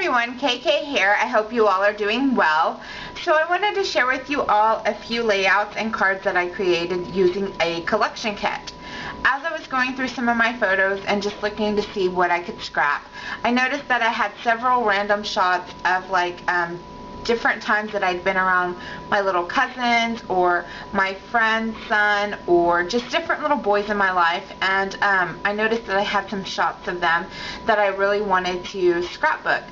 everyone, KK here. I hope you all are doing well. So I wanted to share with you all a few layouts and cards that I created using a collection kit. As I was going through some of my photos and just looking to see what I could scrap, I noticed that I had several random shots of different times that I'd been around my little cousins or my friend's son or just different little boys in my life, and I noticed that I had some shots of them that I really wanted to scrapbook.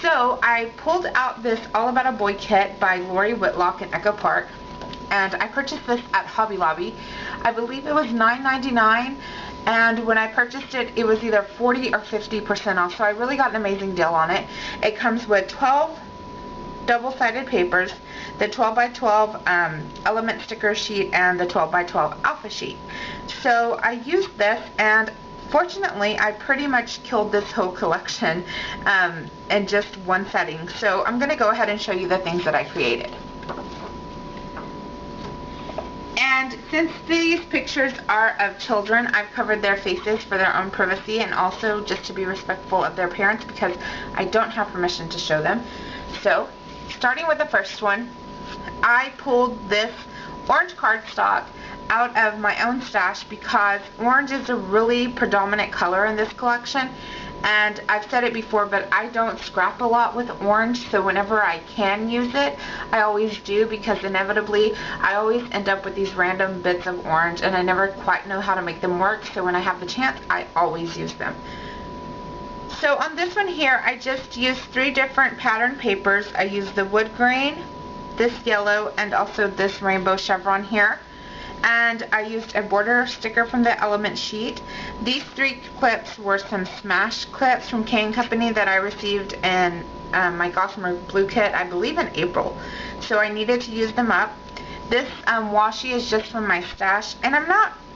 So I pulled out this All About a Boy kit by Lori Whitlock in Echo Park, and I purchased this at Hobby Lobby. I believe it was $9.99, and when I purchased it, it was either 40 or 50% off, so I really got an amazing deal on it. It comes with 12 double-sided papers, the 12 by 12 element sticker sheet, and the 12 by 12 alpha sheet. So I used this, and fortunately I pretty much killed this whole collection in just one setting. So I'm going to go ahead and show you the things that I created. And since these pictures are of children, I've covered their faces for their own privacy and also just to be respectful of their parents because I don't have permission to show them. So starting with the first one, I pulled this orange cardstock out of my own stash because orange is a really predominant color in this collection, and I've said it before, but I don't scrap a lot with orange, so whenever I can use it, I always do, because inevitably I always end up with these random bits of orange and I never quite know how to make them work, so when I have the chance, I always use them. So on this one here, I just used 3 different pattern papers. I used the wood grain, this yellow, and also this rainbow chevron here. And I used a border sticker from the element sheet. These 3 clips were some smash clips from K & Company that I received in my Gossamer Blue kit, I believe in April. So I needed to use them up. This washi is just from my stash, and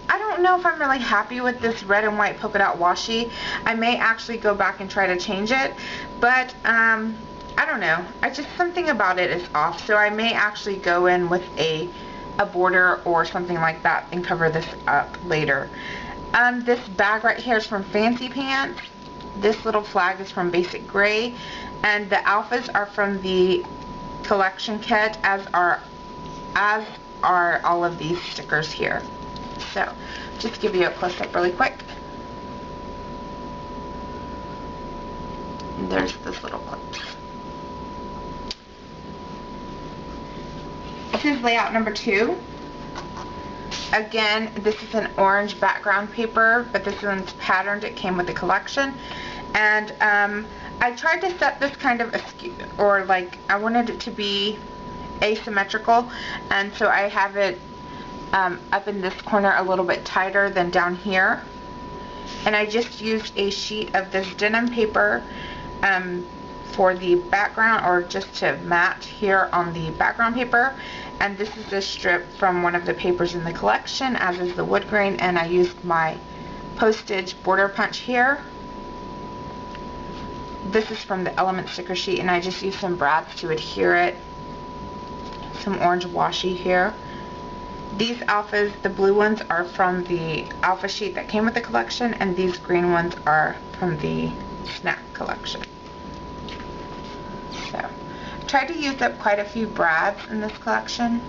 I don't know if I'm really happy with this red and white polka dot washi. I may actually go back and try to change it, but I don't know. Something about it is off, so I may actually go in with a border or something like that and cover this up later. This bag right here is from Fancy Pants. This little flag is from Basic Gray, and the alphas are from the collection kit, as are all of these stickers here. So, just give you a close-up really quick. And there's this little clips. This is layout number 2. Again, this is an orange background paper, but this one's patterned. It came with the collection. And I tried to set this kind of askew, or like I wanted it to be asymmetrical, and so I have it up in this corner a little bit tighter than down here, and I just used a sheet of this denim paper for the background, or just to match here on the background paper, and this is a strip from one of the papers in the collection, as is the wood grain, and I used my postage border punch here. This is from the element sticker sheet, and I just used some brads to adhere it, some orange washi here. These alphas, the blue ones, are from the alpha sheet that came with the collection, and these green ones are from the snack collection. So, I tried to use up quite a few brads in this collection,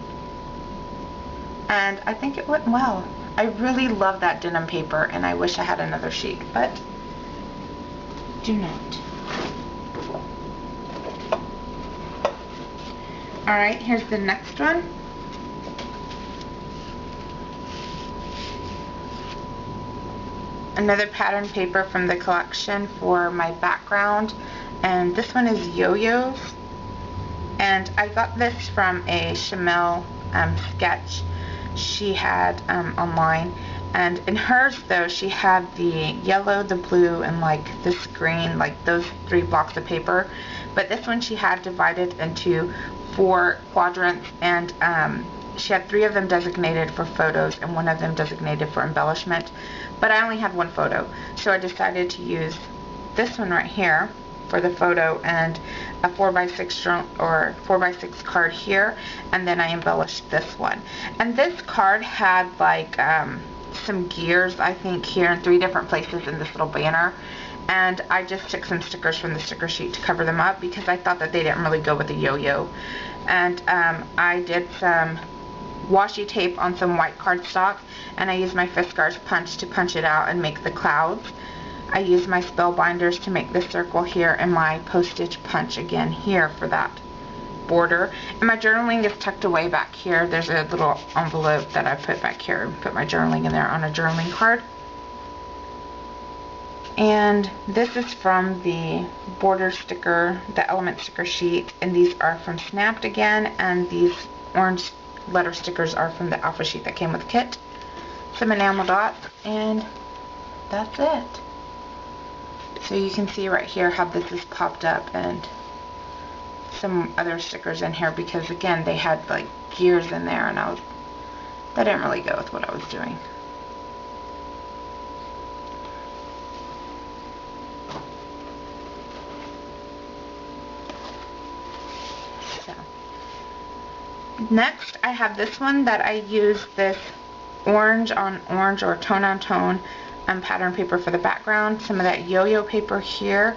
and I think it went well. I really love that denim paper, and I wish I had another sheet, but do not. Alright, here's the next one. Another pattern paper from the collection for my background, and this one is Yo-Yo's, and I got this from a Shamel sketch she had online, and in hers though she had the yellow, the blue, and like this green, like those 3 blocks of paper, but this one she had divided into 4 quadrants, and she had 3 of them designated for photos and 1 of them designated for embellishment, but I only had 1 photo, so I decided to use this one right here for the photo, and a 4x6 or 4x6 card here, and then I embellished this one. And this card had like some gears, I think, here in 3 different places in this little banner, and I just took some stickers from the sticker sheet to cover them up because I thought that they didn't really go with the yo-yo. And I did some washi tape on some white cardstock, and I used my Fiskars punch to punch it out and make the clouds. I used my Spellbinders to make the circle here, and my postage punch again here for that border. And my journaling is tucked away back here. There's a little envelope that I put back here, put my journaling in there on a journaling card. And this is from the border sticker, the element sticker sheet, and these are from Snapped again, and these orange letter stickers are from the alpha sheet that came with the kit. Some enamel dots, and that's it. So you can see right here how this is popped up, and some other stickers in here because again they had like gears in there, and that didn't really go with what I was doing. So next I have this one that I use this orange on orange or tone on tone pattern paper for the background, some of that yo-yo paper here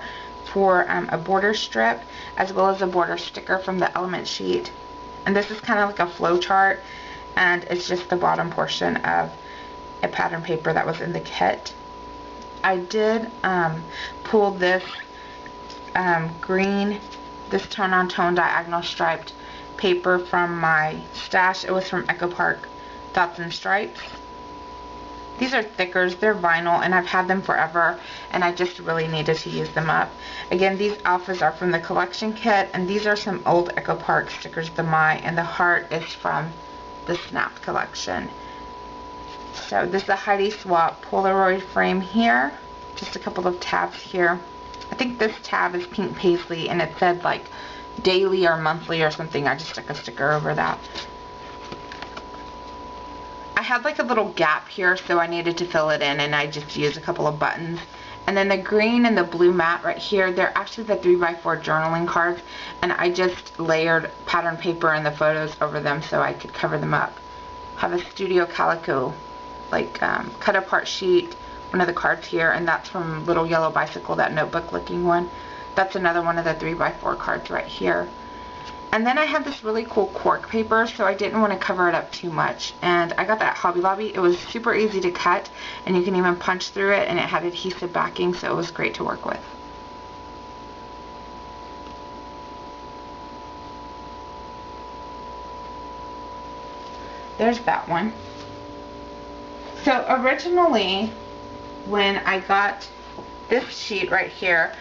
for a border strip, as well as a border sticker from the element sheet. And this is kind of like a flow chart, and it's just the bottom portion of a pattern paper that was in the kit. I did pull this green, this tone on tone diagonal striped paper from my stash. It was from Echo Park Dots and Stripes. These are thickers, they're vinyl, and I've had them forever, and I just really needed to use them up. Again, these alphas are from the collection kit, and these are some old Echo Park stickers, the My, and the heart is from the Snapped collection. So this is a Heidi Swapp Polaroid frame here, just a couple of tabs here. I think this tab is pink paisley, and it said like daily or monthly or something. I just stuck a sticker over that. I had like a little gap here, so I needed to fill it in, and I just used a couple of buttons. And then the green and the blue mat right here, they're actually the 3x4 journaling cards, and I just layered pattern paper and the photos over them so I could cover them up. Have a Studio Calico like cut apart sheet, one of the cards here, and that's from Little Yellow Bicycle, that notebook looking one. That's another one of the 3x4 cards right here. And then I have this really cool cork paper, so I didn't want to cover it up too much. And I got that at Hobby Lobby. It was super easy to cut, and you can even punch through it, and it had adhesive backing, so it was great to work with. There's that one. So originally, when I got this sheet right here,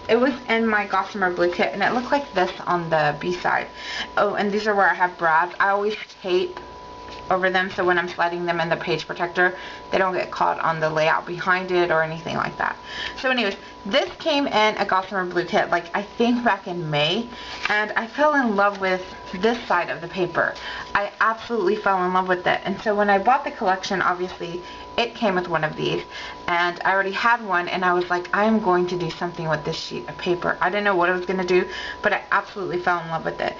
it was in my Gossamer Blue kit, and it looked like this on the B side. Oh, and these are where I have brads. I always tape over them so when I'm sliding them in the page protector, they don't get caught on the layout behind it or anything like that. So anyways, this came in a Gossamer Blue kit, like I think back in May, and I fell in love with this side of the paper. I absolutely fell in love with it. And so when I bought the collection, obviously it came with one of these, and I already had one, and I was like, I am going to do something with this sheet of paper. I didn't know what I was going to do, but I absolutely fell in love with it.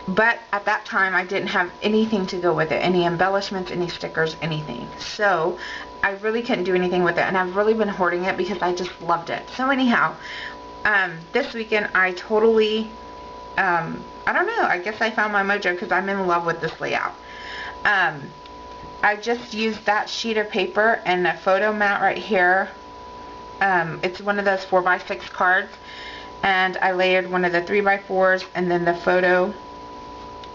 But at that time, I didn't have anything to go with it, any embellishments, any stickers, anything. So I really couldn't do anything with it, and I've really been hoarding it because I just loved it. So anyhow, this weekend I totally, I don't know, I guess I found my mojo because I'm in love with this layout. I just used that sheet of paper and a photo mat right here. It's one of those 4x6 cards, and I layered one of the 3x4s and then the photo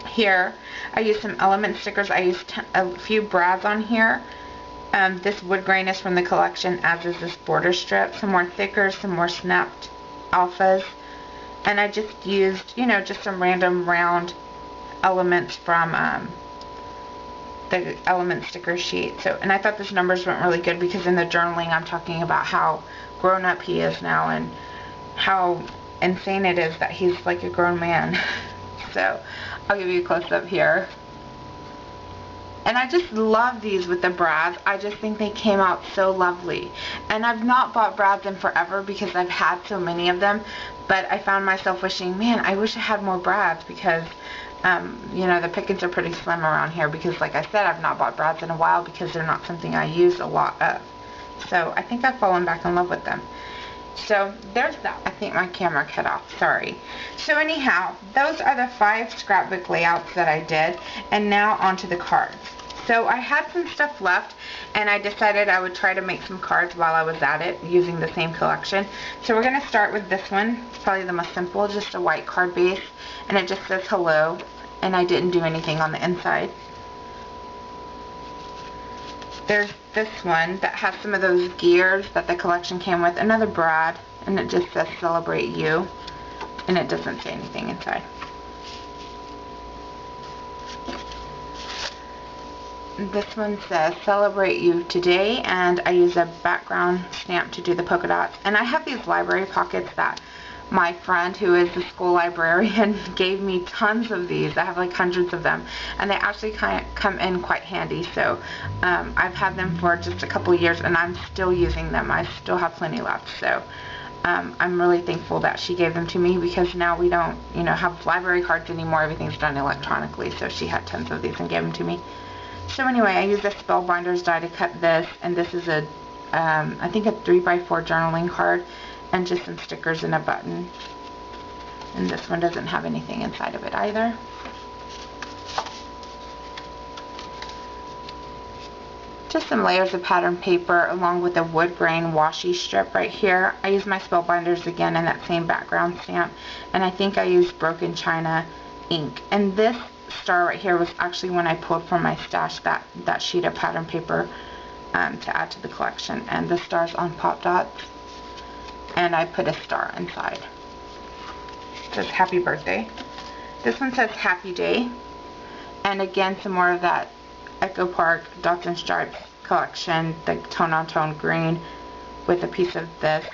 here. I used some element stickers. I used a few brads on here. This wood grain is from the collection, as is this border strip. Some more thicker, some more snapped alphas. And I just used, you know, just some random round elements from the element sticker sheet. So, and I thought these numbers went really good because in the journaling I'm talking about how grown up he is now and how insane it is that he's like a grown man. So I'll give you a close up here. And I just love these with the brads. I just think they came out so lovely. And I've not bought brads in forever because I've had so many of them, but I found myself wishing, man, I wish I had more brads because you know, the pickings are pretty slim around here because, like I said, I've not bought brads in a while because they're not something I use a lot of. So I think I've fallen back in love with them. So there's that. I think my camera cut off, sorry. So anyhow, those are the 5 scrapbook layouts that I did, and now onto the cards. So I had some stuff left, and I decided I would try to make some cards while I was at it using the same collection. So we're going to start with this one. It's probably the most simple, just a white card base, and it just says hello, and I didn't do anything on the inside. There's this one that has some of those gears that the collection came with, another brad, and it just says celebrate you, and it doesn't say anything inside. This one says celebrate you today, and I use a background stamp to do the polka dots. And I have these library pockets that my friend, who is the school librarian, gave me tons of these. I have like hundreds of them, and they actually kind of come in quite handy. So I've had them for just a couple of years, and I'm still using them. I still have plenty left. So I'm really thankful that she gave them to me, because now we don't, have library cards anymore. Everything's done electronically. So she had tons of these and gave them to me. So anyway, I used a Spellbinders die to cut this, and this is a, I think a 3x4 journaling card, and just some stickers and a button. And this one doesn't have anything inside of it either. Just some layers of pattern paper along with a wood grain washi strip right here. I used my Spellbinders again in that same background stamp, and I think I used Broken China ink. And this star right here was actually when I pulled from my stash that sheet of pattern paper to add to the collection, and the star's on Pop Dots, and I put a star inside. It says happy birthday. This one says happy day, and again some more of that Echo Park Dots and Stripes collection, the tone on tone green with a piece of this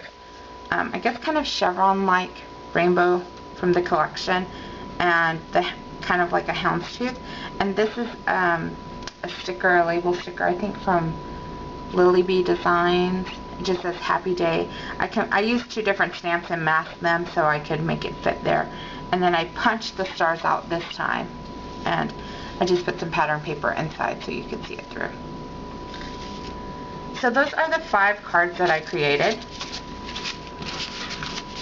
I guess kind of chevron like rainbow from the collection, and the kind of like a houndstooth. And this is a sticker, a label sticker, I think from Lily Bee Designs. It just says happy day. I used 2 different stamps and masked them so I could make it fit there, and then I punched the stars out this time, and I just put some pattern paper inside so you could see it through. So those are the 5 cards that I created,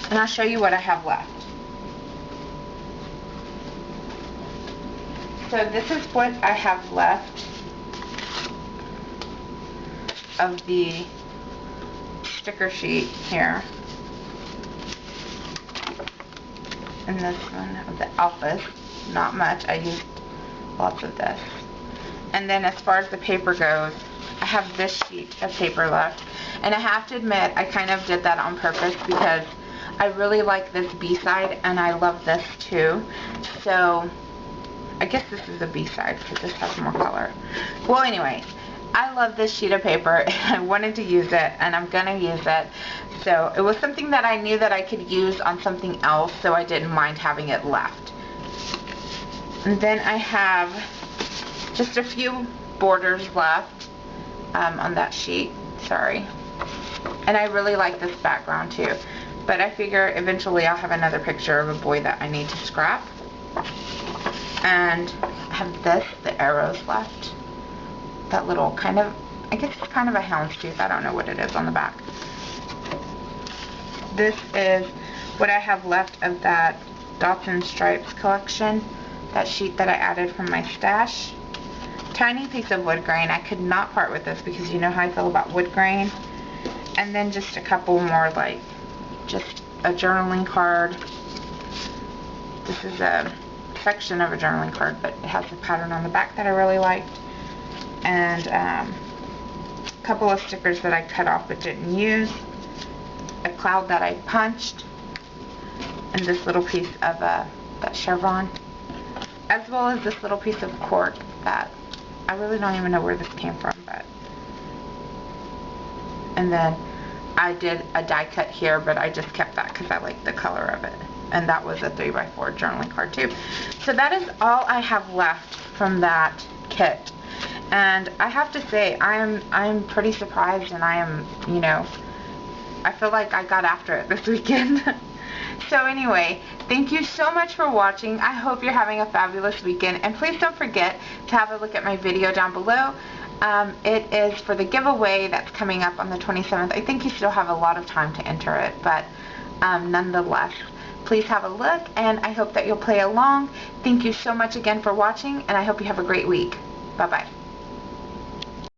and I'll show you what I have left. So this is what I have left of the sticker sheet here. And this one of the alphas, not much, I used lots of this. And then as far as the paper goes, I have this sheet of paper left. And I have to admit, I kind of did that on purpose because I really like this B-side, and I love this too. So I guess this is the B-side because this has more color. Well, anyway, I love this sheet of paper. I wanted to use it, and I'm going to use it. So it was something that I knew that I could use on something else, so I didn't mind having it left. And then I have just a few borders left on that sheet. Sorry. And I really like this background too. But I figure eventually I'll have another picture of a boy that I need to scrap. And I have this, the arrows left. That little kind of, I guess it's kind of a houndstooth. I don't know what it is on the back. This is what I have left of that Dots and Stripes collection. That sheet that I added from my stash. Tiny piece of wood grain. I could not part with this because you know how I feel about wood grain. And then just a couple more, like just a journaling card. This is a section of a journaling card, but it has a pattern on the back that I really liked. And a couple of stickers that I cut off but didn't use. A cloud that I punched. And this little piece of that chevron. As well as this little piece of cork that I really don't even know where this came from, but. And then I did a die cut here, but I just kept that because I like the color of it. And that was a 3x4 journaling card too. So that is all I have left from that kit. And I have to say, I'm pretty surprised, and I am, I feel like I got after it this weekend. So anyway, thank you so much for watching. I hope you're having a fabulous weekend. And please don't forget to have a look at my video down below. It is for the giveaway that's coming up on the 27th. I think you still have a lot of time to enter it, but nonetheless, please have a look, and I hope that you'll play along. Thank you so much again for watching, and I hope you have a great week. Bye-bye.